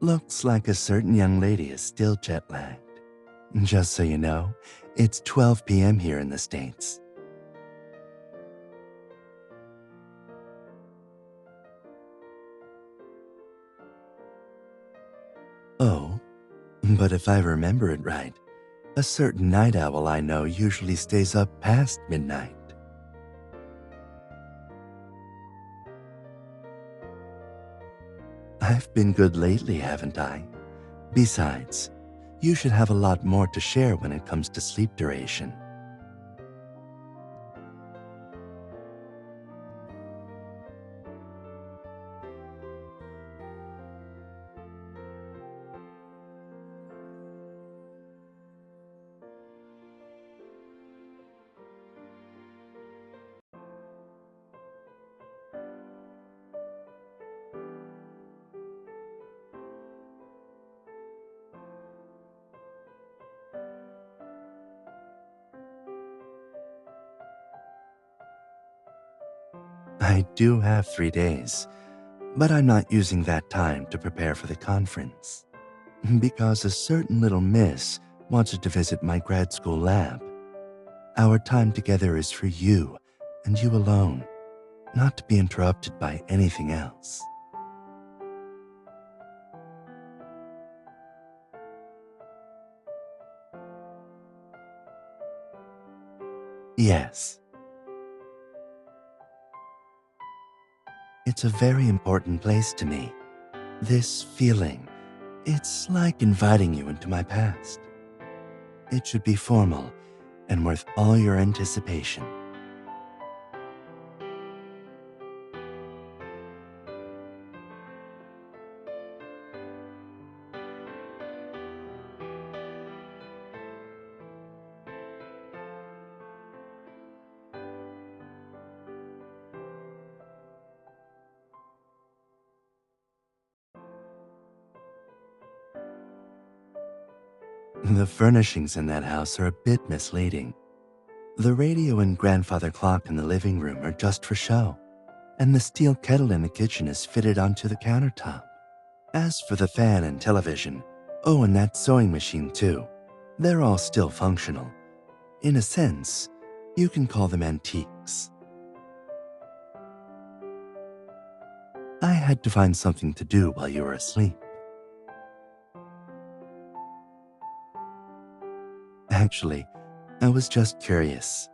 Looks like a certain young lady is still jet-lagged. Just so you know, it's 12 p.m. here in the States. Oh, but if I remember it right, a certain night owl I know usually stays up past midnight. I've been good lately, haven't I? Besides, you should have a lot more to share when it comes to sleep duration. I do have 3 days, but I'm not using that time to prepare for the conference. Because a certain little miss wanted to visit my grad school lab. Our time together is for you and you alone, not to be interrupted by anything else. Yes, it's a very important place to me. This feeling, it's like inviting you into my past. It should be formal and worth all your anticipation. The furnishings in that house are a bit misleading. The radio and grandfather clock in the living room are just for show, and the steel kettle in the kitchen is fitted onto the countertop. As for the fan and television, oh, and that sewing machine too, they're all still functional. In a sense, you can call them antiques. I had to find something to do while you were asleep. Actually, I was just curious.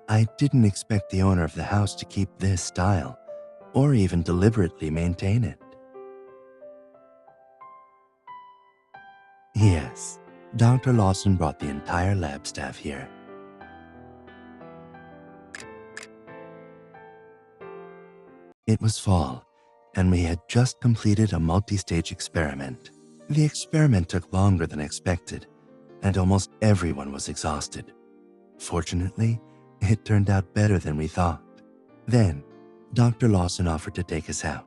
I didn't expect the owner of the house to keep this style, or even deliberately maintain it. Yes, Dr. Lawson brought the entire lab staff here. It was fall, and we had just completed a multi-stage experiment. The experiment took longer than expected, and almost everyone was exhausted. Fortunately, it turned out better than we thought. Then, Dr. Lawson offered to take us out,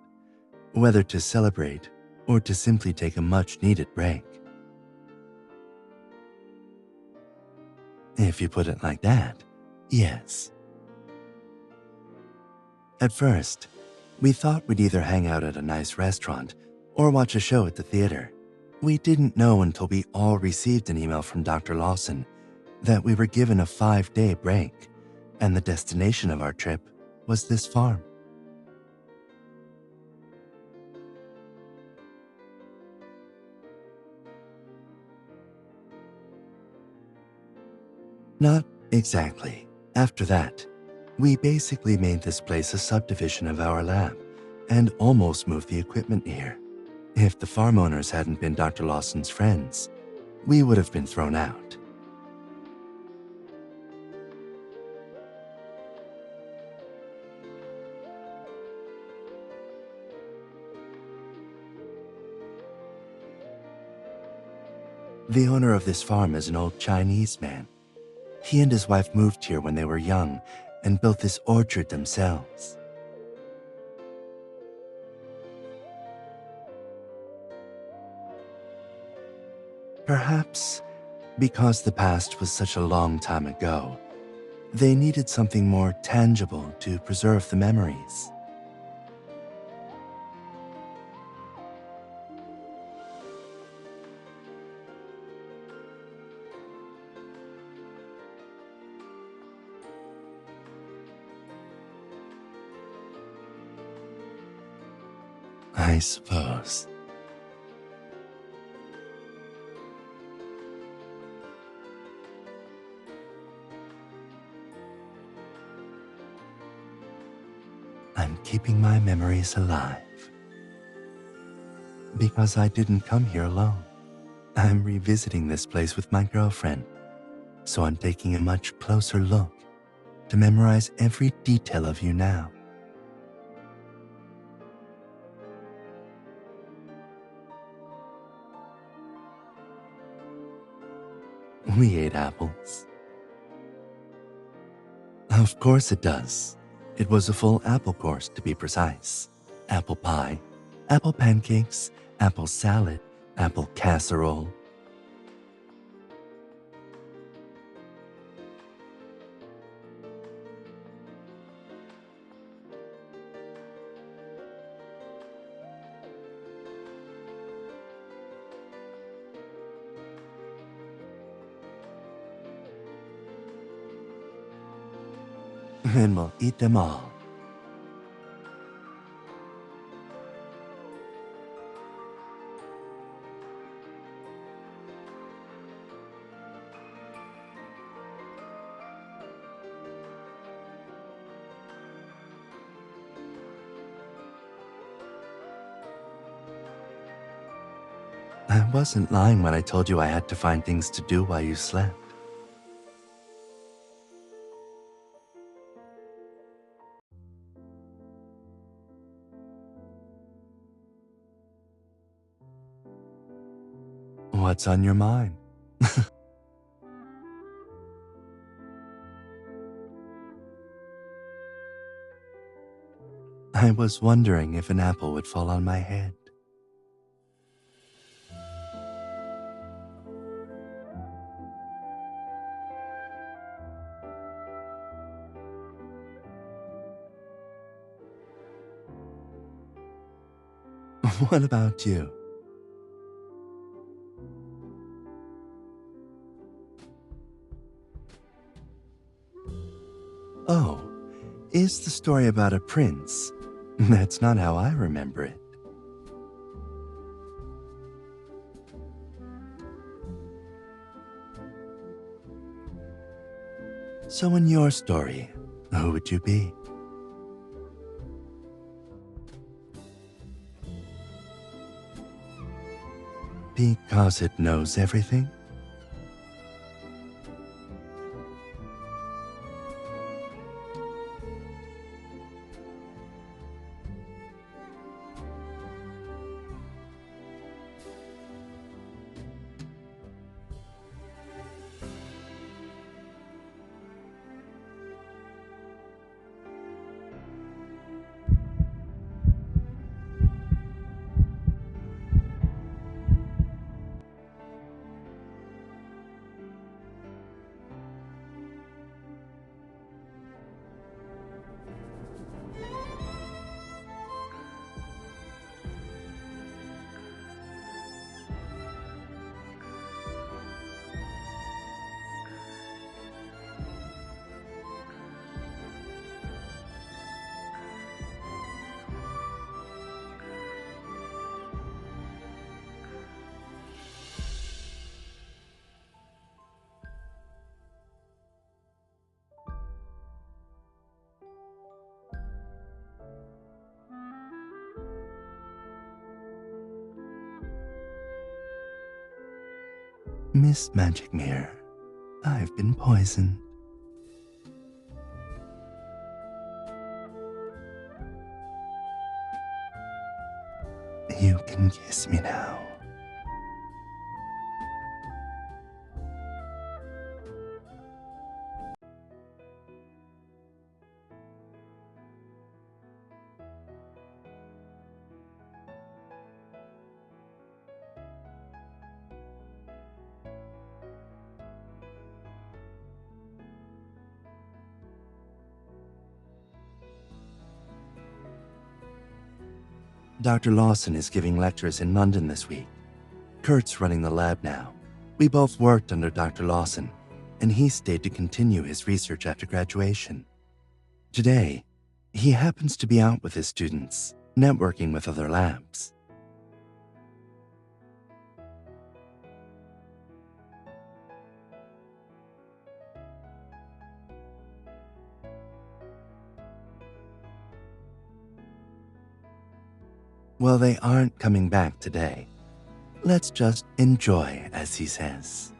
whether to celebrate or to simply take a much-needed break. If you put it like that, yes. At first, we thought we'd either hang out at a nice restaurant or watch a show at the theater. We didn't know until we all received an email from Dr. Lawson that we were given a 5-day break, and the destination of our trip was this farm. Not exactly. After that, we basically made this place a subdivision of our lab and almost moved the equipment here. If the farm owners hadn't been Dr. Lawson's friends, we would have been thrown out. The owner of this farm is an old Chinese man. He and his wife moved here when they were young and built this orchard themselves. Perhaps because the past was such a long time ago, they needed something more tangible to preserve the memories. I suppose. I'm keeping my memories alive. Because I didn't come here alone. I'm revisiting this place with my girlfriend, so I'm taking a much closer look to memorize every detail of you now. We ate apples. Of course it does. It was a full apple course, to be precise. Apple pie, apple pancakes, apple salad, apple casserole. And we'll eat them all. I wasn't lying when I told you I had to find things to do while you slept. What's on your mind? I was wondering if an apple would fall on my head. What about you? Oh, is the story about a prince? That's not how I remember it. So in your story, who would you be? Because it knows everything? Miss Magic Mirror, I've been poisoned. You can kiss me now. Dr. Lawson is giving lectures in London this week. Kurt's running the lab now. We both worked under Dr. Lawson, and he stayed to continue his research after graduation. Today, he happens to be out with his students, networking with other labs. Well, they aren't coming back today. Let's just enjoy, as he says.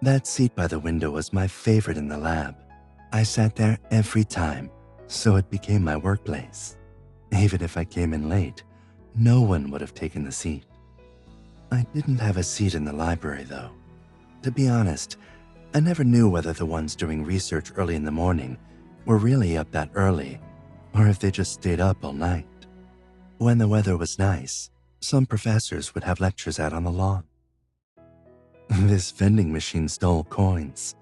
That seat by the window was my favorite in the lab. I sat there every time, so it became my workplace. Even if I came in late, no one would have taken the seat. I didn't have a seat in the library, though. To be honest, I never knew whether the ones doing research early in the morning were really up that early, or if they just stayed up all night. When the weather was nice, some professors would have lectures out on the lawn. This vending machine stole coins.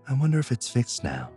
I wonder if it's fixed now.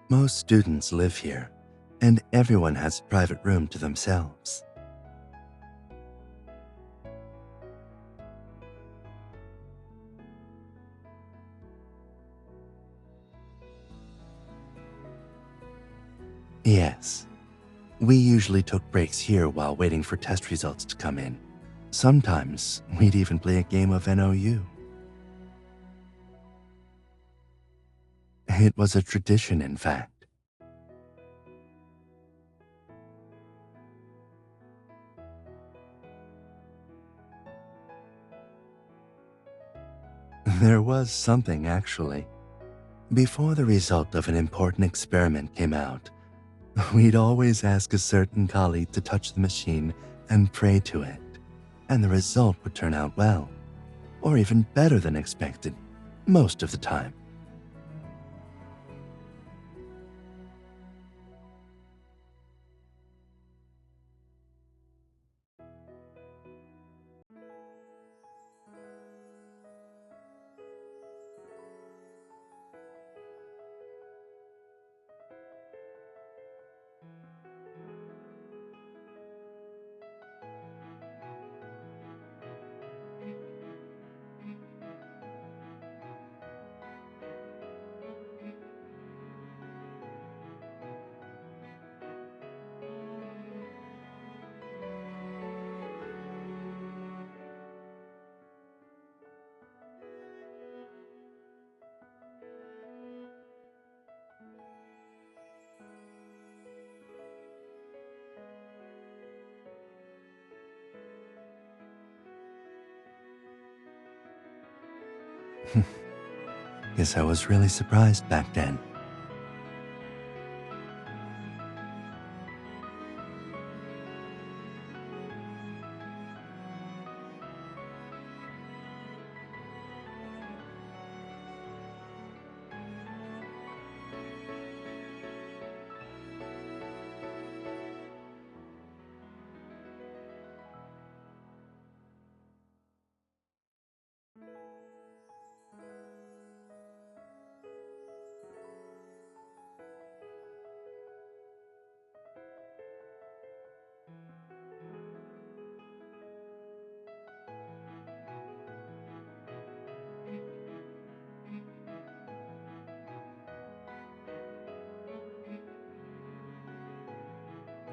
Most students live here, and everyone has a private room to themselves. Yes, we usually took breaks here while waiting for test results to come in. Sometimes we'd even play a game of NOU. It was a tradition, in fact. There was something, actually. Before the result of an important experiment came out, we'd always ask a certain colleague to touch the machine and pray to it, and the result would turn out well, or even better than expected, most of the time. Guess I was really surprised back then.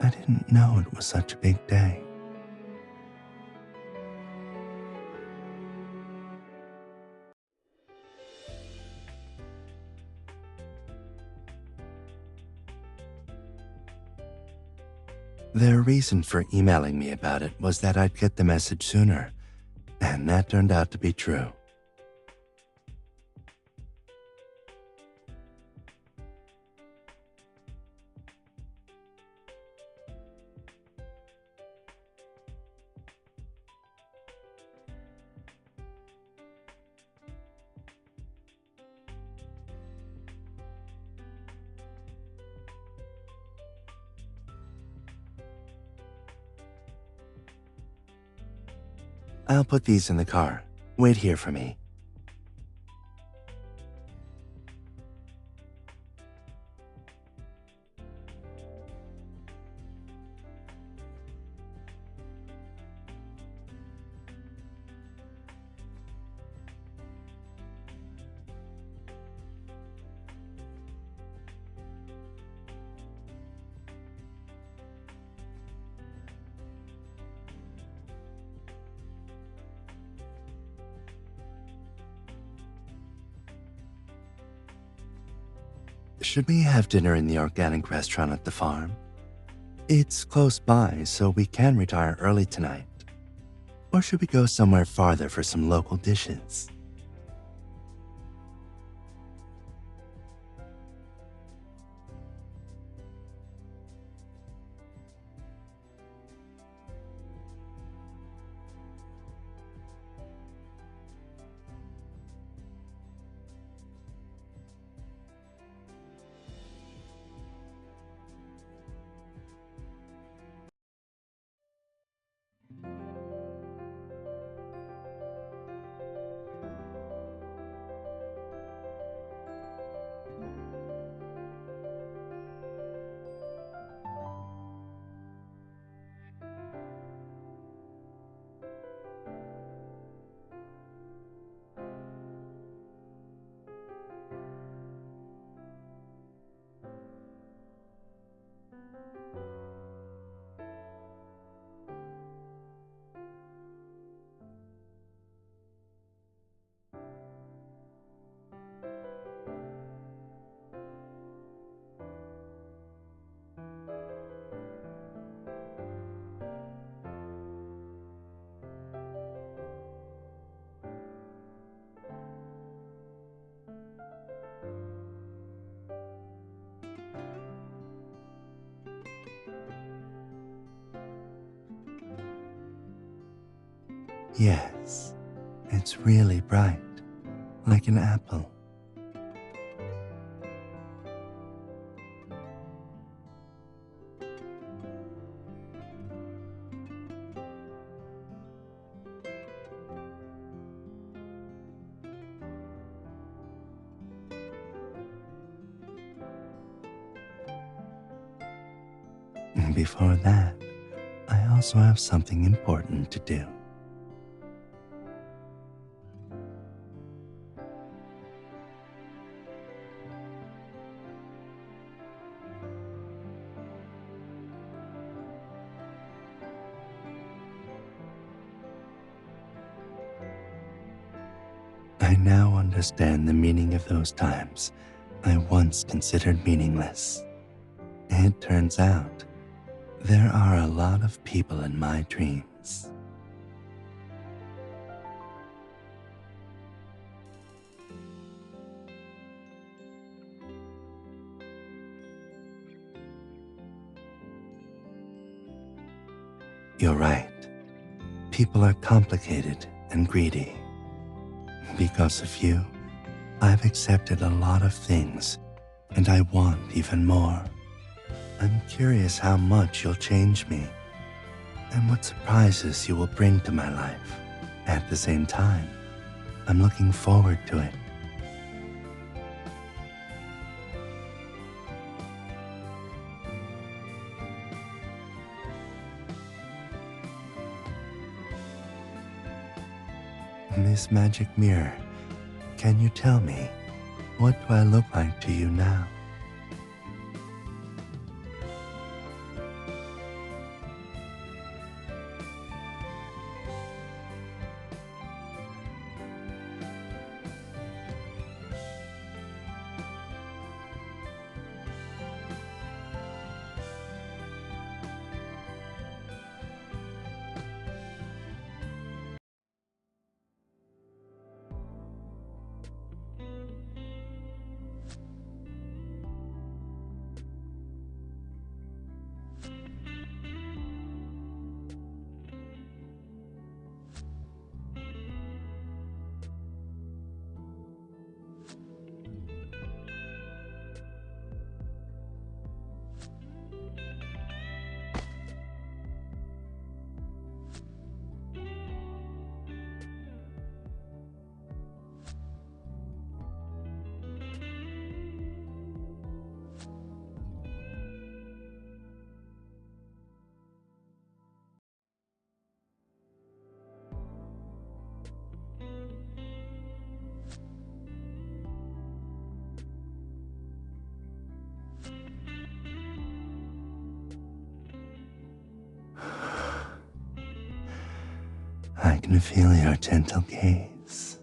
I didn't know it was such a big day. Their reason for emailing me about it was that I'd get the message sooner, and that turned out to be true. I'll put these in the car. Wait here for me. Should we have dinner in the organic restaurant at the farm? It's close by, so we can retire early tonight. Or should we go somewhere farther for some local dishes? Yes, it's really bright, like an apple. Before that, I also have something important to do. I now understand the meaning of those times I once considered meaningless. It turns out there are a lot of people in my dreams. You're right. People are complicated and greedy. Because of you, I've accepted a lot of things, and I want even more. I'm curious how much you'll change me, and what surprises you will bring to my life. At the same time, I'm looking forward to it. This magic mirror, can you tell me, what do I look like to you now? I can feel your gentle gaze.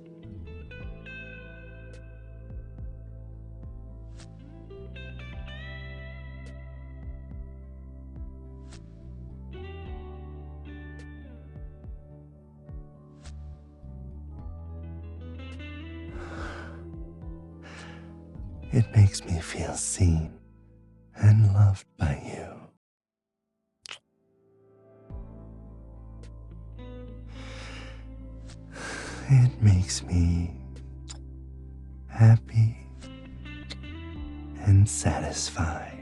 It makes me feel seen and loved by you. It makes me happy and satisfied.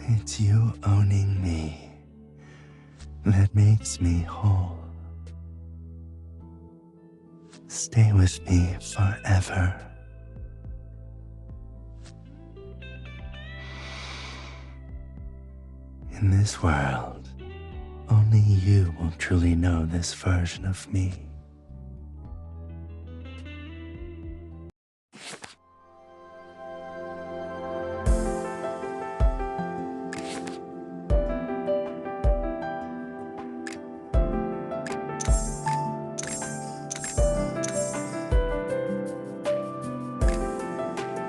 It's you owning me that makes me whole. Stay with me forever. In this world, only you will truly know this version of me.